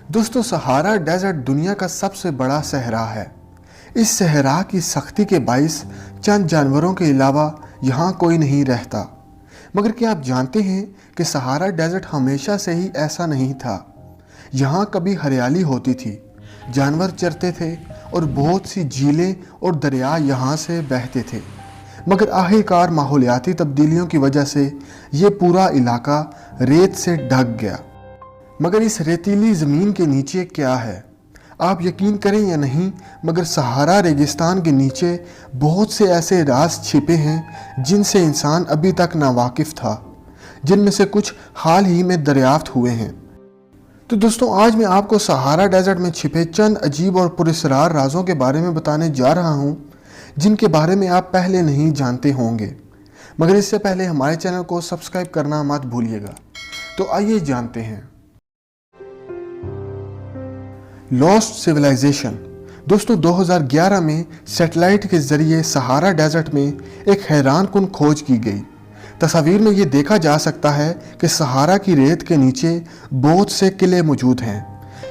دوستو Sahara desert دنیا کا سب سے بڑا صحرا ہے۔ اس صحرا کی سختی کے باعث چند جانوروں کے علاوہ یہاں کوئی نہیں رہتا۔ مگر کیا آپ جانتے ہیں کہ سہارا ڈیزرٹ ہمیشہ سے ہی ایسا نہیں تھا۔ یہاں کبھی ہریالی ہوتی تھی، جانور چرتے تھے اور بہت سی جھیلیں اور دریا یہاں سے بہتے تھے۔ مگر آخر کار ماحولیاتی تبدیلیوں کی وجہ سے یہ پورا علاقہ ریت سے ڈھک گیا۔ مگر اس ریتیلی زمین کے نیچے کیا ہے؟ آپ یقین کریں یا نہیں، مگر سہارا ریگستان کے نیچے بہت سے ایسے راز چھپے ہیں جن سے انسان ابھی تک ناواقف تھا، جن میں سے کچھ حال ہی میں دریافت ہوئے ہیں۔ تو دوستوں، آج میں آپ کو سہارا ڈیزرٹ میں چھپے چند عجیب اور پراسرار رازوں کے بارے میں بتانے جا رہا ہوں، جن کے بارے میں آپ پہلے نہیں جانتے ہوں گے۔ مگر اس سے پہلے ہمارے چینل کو سبسکرائب کرنا مت بھولیے گا۔ تو آئیے جانتے ہیں۔ Last civilisation. دوستو 2011 میں سیٹلائٹ کے ذریعے سہارا ڈیزرٹ میں ایک حیران کن کھوج کی گئی۔ تصاویر میں یہ دیکھا جا سکتا ہے کہ سہارا کی ریت کے نیچے بہت سے قلعے موجود ہیں۔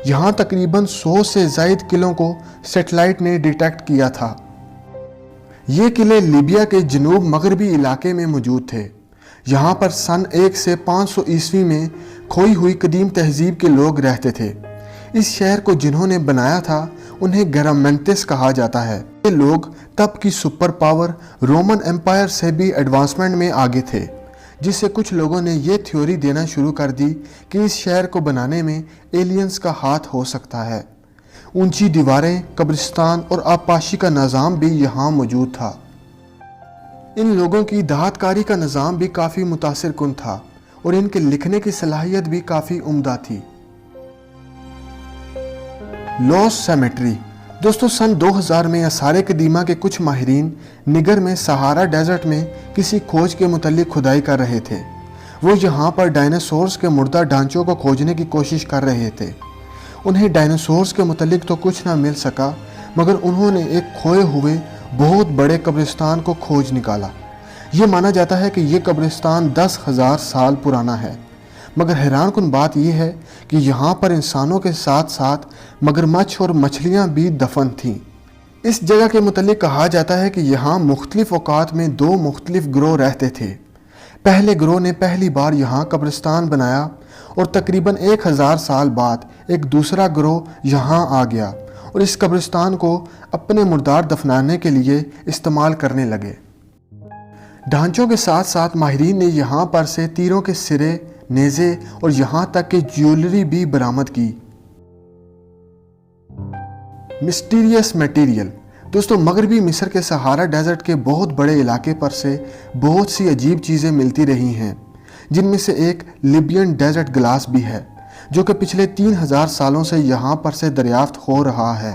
یہاں تقریباً 100 سے زائد قلعوں کو سیٹلائٹ نے ڈیٹیکٹ کیا تھا۔ یہ قلعے لیبیا کے جنوب مغربی علاقے میں موجود تھے۔ یہاں پر سن 1 سے 500 عیسوی میں کھوئی ہوئی قدیم تہذیب کے لوگ رہتے تھے۔ اس شہر کو جنہوں نے بنایا تھا انہیں گرامنتس کہا جاتا ہے۔ یہ لوگ تب کی سپر پاور رومن امپائر سے بھی ایڈوانسمنٹ میں آگے تھے، جس سے کچھ لوگوں نے یہ تھیوری دینا شروع کر دی کہ اس شہر کو بنانے میں ایلینز کا ہاتھ ہو سکتا ہے۔ اونچی دیواریں، قبرستان اور آبپاشی کا نظام بھی یہاں موجود تھا۔ ان لوگوں کی دھات کاری کا نظام بھی کافی متاثر کن تھا اور ان کے لکھنے کی صلاحیت بھی کافی عمدہ تھی۔ Lost cemetery. دوستو سن 2000 میں آثار قدیمہ کے کچھ ماہرین نگر میں سہارا ڈیزرٹ میں کسی کھوج کے متعلق کھدائی کر رہے تھے۔ وہ یہاں پر ڈائناسورز کے مردہ ڈھانچوں کو کھوجنے کی کوشش کر رہے تھے۔ انہیں ڈائناسورز کے متعلق تو کچھ نہ مل سکا، مگر انہوں نے ایک کھوئے ہوئے بہت بڑے قبرستان کو کھوج نکالا۔ یہ مانا جاتا ہے کہ یہ قبرستان 10,000 سال پرانا ہے۔ مگر حیران کن بات یہ ہے کہ یہاں پر انسانوں کے ساتھ ساتھ مگرمچھ اور مچھلیاں بھی دفن تھیں۔ اس جگہ کے متعلق کہا جاتا ہے کہ یہاں مختلف اوقات میں 2 مختلف گروہ رہتے تھے۔ پہلے گروہ نے پہلی بار یہاں قبرستان بنایا اور تقریباً 1000 سال بعد ایک دوسرا گروہ یہاں آ گیا اور اس قبرستان کو اپنے مردار دفنانے کے لیے استعمال کرنے لگے۔ ڈھانچوں کے ساتھ ساتھ ماہرین نے یہاں پر سے تیروں کے سرے، نیزے اور یہاں تک کہ جیولری بھی برآمد کی۔ مسٹیریس میٹیریل۔ دوستو مغربی مصر کے سہارا ڈیزرٹ کے بہت بڑے علاقے پر سے بہت سی عجیب چیزیں ملتی رہی ہیں، جن میں سے ایک لیبین ڈیزرٹ گلاس بھی ہے، جو کہ پچھلے 3000 سالوں سے یہاں پر سے دریافت ہو رہا ہے،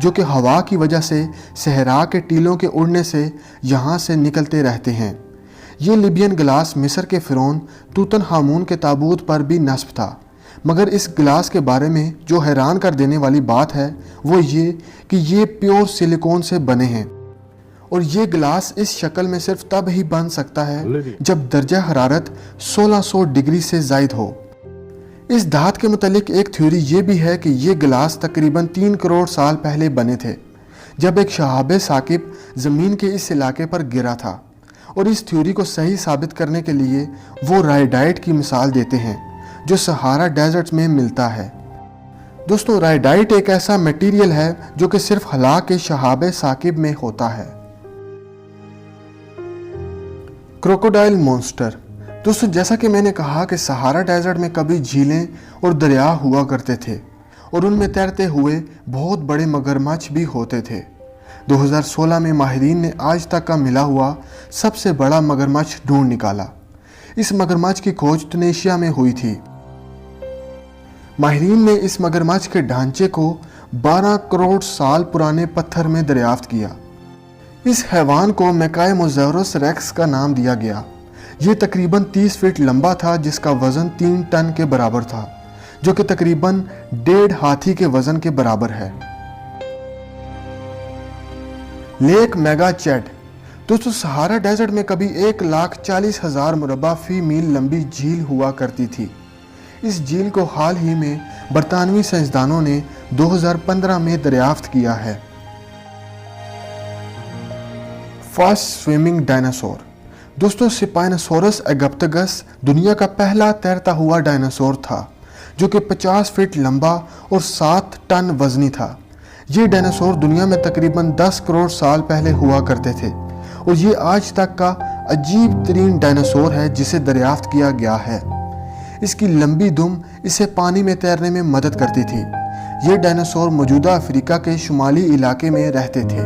جو کہ ہوا کی وجہ سے صحرا کے ٹیلوں کے اڑنے سے یہاں سے نکلتے رہتے ہیں۔ یہ لیبین گلاس مصر کے فرعون توتن خامون کے تابوت پر بھی نصب تھا۔ مگر اس گلاس کے بارے میں جو حیران کر دینے والی بات ہے وہ یہ کہ یہ پیور سلیکون سے بنے ہیں، اور یہ گلاس اس شکل میں صرف تب ہی بن سکتا ہے جب درجہ حرارت 1600 ڈگری سے زائد ہو۔ اس دھات کے متعلق ایک تھیوری یہ بھی ہے کہ یہ گلاس تقریباً 3 کروڑ سال پہلے بنے تھے، جب ایک شہاب ثاقب زمین کے اس علاقے پر گرا تھا، اور اس تھیوری کو صحیح ثابت کرنے کے لیے وہ رائڈائٹ کی مثال دیتے ہیں جو سہارا ڈیزرٹ میں ملتا ہے۔ دوستو رائڈائٹ ایک ایسا میٹیریل ہے جو کہ صرف خلا کے شہاب ثاقب میں ہوتا ہے۔ Crocodile monster. دوستو جیسا کہ میں نے کہا کہ سہارا ڈیزرٹ میں کبھی جھیلیں اور دریا ہوا کرتے تھے اور ان میں تیرتے ہوئے بہت بڑے مگرمچھ بھی ہوتے تھے۔ 2016 میں ماہرین نے آج تک کا ملا ہوا سب سے بڑا مگرمچھ ڈھونڈ نکالا۔ اس مگرمچھ کی کھوج ٹونیشیا میں ہوئی تھی۔ ماہرین نے اس مگرمچھ کے ڈھانچے کو 12 کروڑ سال پرانے پتھر میں دریافت کیا۔ اس حیوان کو میکائموزورس ریکس کا نام دیا گیا۔ یہ تقریباً 30 فٹ لمبا تھا، جس کا وزن 3 ٹن کے برابر تھا، جو کہ تقریباً 1.5 ہاتھی کے وزن کے برابر ہے۔ Lake Mega Chad. دوستو سہارا ڈیزرٹ میں کبھی 1,40,000 مربع فی میل لمبی جھیل ہوا کرتی تھی۔ اس جھیل کو حال ہی میں برطانوی سائنسدانوں نے 2015 میں دریافت کیا ہے۔ Fast swimming dinosaur. دوستو سپائنوسورس ایگپٹگس دنیا کا پہلا تیرتا ہوا ڈائناسور تھا جو کہ 50 فٹ لمبا اور 7 ٹن وزنی تھا۔ یہ ڈائناسور دنیا میں تقریباً 10 کروڑ سال پہلے ہوا کرتے تھے اور یہ آج تک کا عجیب ترین ڈائناسور ہے جسے دریافت کیا گیا ہے۔ اس کی لمبی دم اسے پانی میں تیرنے میں مدد کرتی تھی۔ یہ ڈائناسور موجودہ افریقہ کے شمالی علاقے میں رہتے تھے۔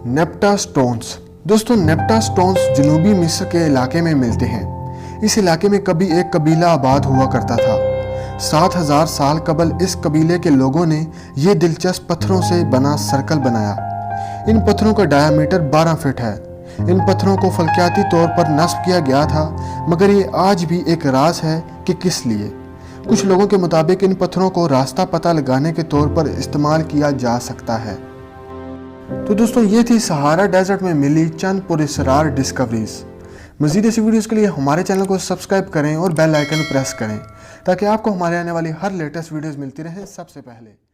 نیپٹا سٹونز۔ دوستو نیپٹا سٹونز جنوبی مصر کے علاقے میں ملتے ہیں۔ اس علاقے میں کبھی ایک قبیلہ آباد ہوا کرتا تھا۔ 7000 سال قبل اس قبیلے کے لوگوں نے یہ دلچسپ پتھروں سے بنا سرکل بنایا۔ ان پتھروں کا ڈایا میٹر 12 فٹ ہے۔ ان پتھروں کو فلکیاتی طور پر نصب کیا گیا تھا مگر یہ آج بھی ایک راز ہے کہ کس لیے۔ کچھ لوگوں کے مطابق ان پتھروں کو راستہ پتہ لگانے کے طور پر استعمال کیا جا سکتا ہے۔ تو دوستو یہ تھی سہارا ڈیزرٹ میں ملی چند پراسرار ڈسکوریز۔ مزید ایسی ویڈیوز کے لیے ہمارے چینل کو سبسکرائب کریں اور بیل آئیکن پریس کریں تاکہ آپ کو ہمارے آنے والی ہر لیٹسٹ ویڈیوز ملتی رہیں سب سے پہلے۔